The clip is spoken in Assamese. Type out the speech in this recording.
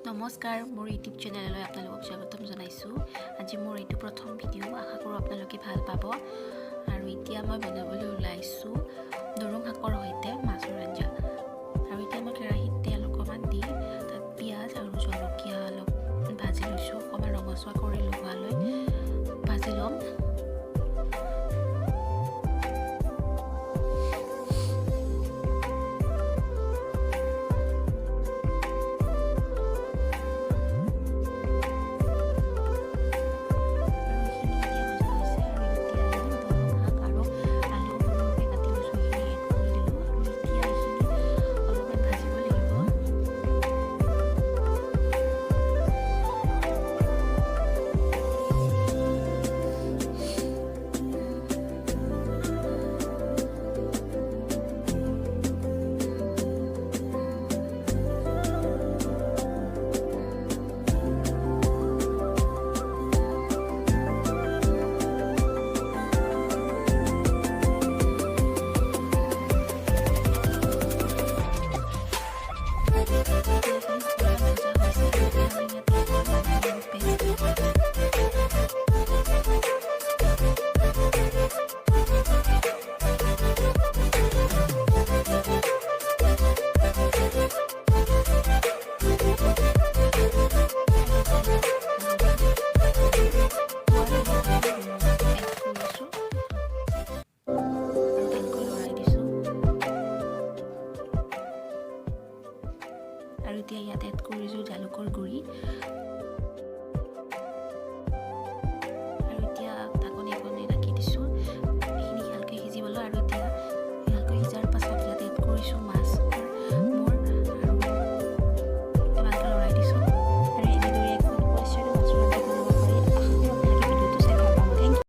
নমস্কাৰ মোৰ ইউটিউব চেনেললৈ আপোনালোকক স্বাগতম জনাইছোঁ। আজি মোৰ এইটো প্ৰথম ভিডিঅ' আশা কৰোঁ আপোনালোকে ভাল পাব। আৰু এতিয়া মই বনাবলৈ ওলাইছোঁ নৰম শাকৰ সৈতে মাছৰ আঞ্জা। আৰু এতিয়া মই কেৰাহীত তেল অকণমান দি তাত পিঁয়াজ আৰু জলকীয়া অলপ ভাজি লৈছোঁ। অকণমান ৰঙচুৱা কৰি লোৱালৈ ভাজি ল'ম। আৰু এতিয়া ইয়াত এড কৰিছোঁ জালুকৰ গুড়ি।